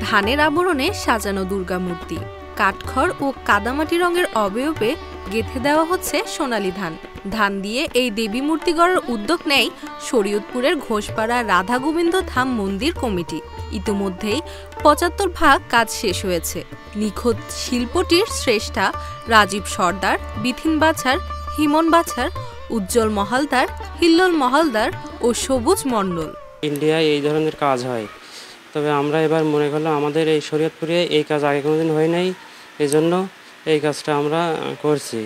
ধানের আবরণে সাজানো দুর্গা মূর্তি, কাঠখড় ও কাদামাটি রঙের অবয়বে গেঁথে দেওয়া হচ্ছে সোনালী ধান। ধান দিয়ে এই দেবী মূর্তি গড়ার উদ্যোগ নেয় শরীয়তপুরের ঘোষপাড়া রাধা গোবিন্দ ধাম মন্দির কমিটি। ইতিমধ্যেই ৭৫% কাজ শেষ হয়েছে। নিখুঁত শিল্পটির শ্রেষ্ঠা রাজীব সর্দার, বিথিন বাছার, হিমন বাছার, উজ্জ্বল মহালদার, হিল্লোল মহালদার ও সবুজ মণ্ডল। ইন্ডিয়ায় এই ধরনের কাজ হয়, তবে আমরা এবার মনে করলাম আমাদের এই শরীয়তপুরে এই কাজ আগে কোনোদিন হয় নাই, এই জন্য এই কাজটা আমরা করছি।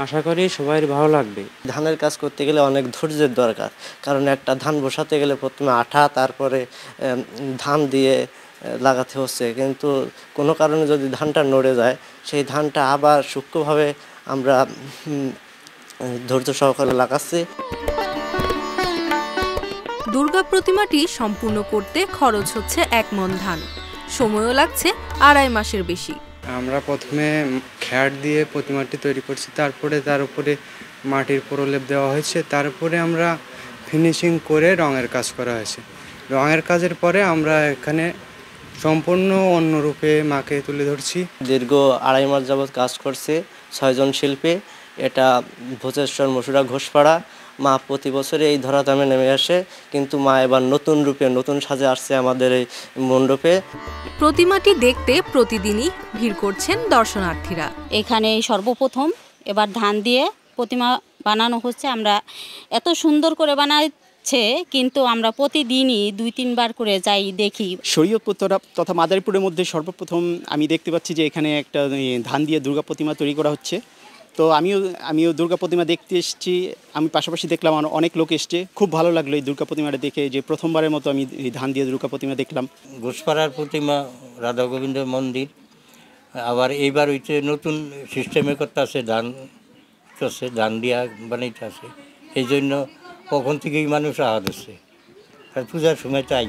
আশা করি সবাই ভালো লাগবে। ধানের কাজ করতে গেলে অনেক ধৈর্যের দরকার, কারণ একটা ধান বসাতে গেলে প্রথমে আঠা, তারপরে ধান দিয়ে লাগাতে হচ্ছে, কিন্তু কোনো কারণে যদি ধানটা নড়ে যায় সেই ধানটা আবার সূক্ষ্মভাবে আমরা ধৈর্য সহকারে লাগাচ্ছি। দুর্গা প্রতিমাটি সম্পূর্ণ করতে খরচ হচ্ছে ১ মণ ধান, সময়ও লাগছে ২.৫ মাসের বেশি। আমরা প্রথমে খ্যাট দিয়ে প্রতিমাটি তৈরি করছি, তারপরে তার উপরে মাটির প্রলেপ দেওয়া হয়েছে, তারপরে আমরা ফিনিশিং করে রঙের কাজ করা হয়েছে। রঙের কাজের পরে আমরা এখানে সম্পূর্ণ অন্য রূপে মাকে তুলে ধরছি। দীর্ঘ ২.৫ মাস যাবৎ কাজ করছে ৬ জন শিল্পী। এটা ভোজেশ্বর মসুরা ঘোষপাড়া। মা প্রতি বছরে এই ধরাধামে নেমে আসে, কিন্তু মা এবার নতুন রূপে নতুন সাজে আসছে আমাদের এই মণ্ডপে। প্রতিমাটি দেখতে প্রতিদিনই ভিড় করছেন দর্শনার্থীরা। এখানে সর্বপ্রথম এবার ধান দিয়ে প্রতিমা বানানো হচ্ছে। আমরা এত সুন্দর করে বানাচ্ছে, কিন্তু আমরা প্রতিদিনই ২-৩ বার করে যাই দেখি। শরীয়তপুর তথা মাদারীপুরের মধ্যে সর্বপ্রথম আমি দেখতে পাচ্ছি যে এখানে একটা ধান দিয়ে দুর্গা প্রতিমা তৈরি করা হচ্ছে। তো আমিও দুর্গা প্রতিমা দেখতে এসেছি। আমি পাশাপাশি দেখলাম অনেক লোক এসছে। খুব ভালো লাগলো এই দুর্গা প্রতিমাটা দেখে, যে প্রথমবারের মতো আমি এই ধান দিয়ে দুর্গা প্রতিমা দেখলাম। ঘোষপাড়ার প্রতিমা রাধা গোবিন্দ মন্দির, আবার এইবার হইতে নতুন সিস্টেমে করতে আছে, ধান দিয়া বানাইতে আছে। এই জন্য কখন থেকেই মানুষ আহাদ হচ্ছে, আর পূজার সময় তাই।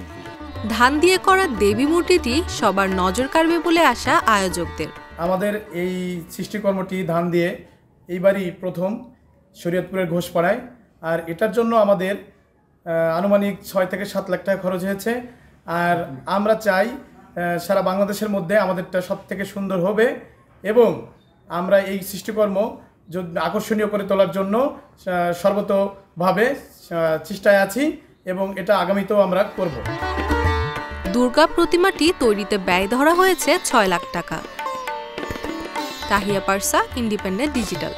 ধান দিয়ে করা দেবী মূর্তিটি সবার নজর কাড়বে বলে আশা আয়োজকদের। আমাদের এই সৃষ্টিকর্মটি ধান দিয়ে এইবারই প্রথম শরীয়তপুরের ঘোষপাড়ায়, আর এটার জন্য আমাদের আনুমানিক ৬ থেকে ৭ লাখ টাকা খরচ হয়েছে। আর আমরা চাই সারা বাংলাদেশের মধ্যে আমাদেরটা সব থেকে সুন্দর হবে, এবং আমরা এই সৃষ্টিকর্ম আকর্ষণীয় করে তোলার জন্য সর্বতোভাবে চেষ্টায় আছি, এবং এটা আগামীতেও আমরা করব। দুর্গা প্রতিমাটি তৈরিতে ব্যয় ধরা হয়েছে ৬ লাখ টাকা। Tahiya পারসা, independent digital.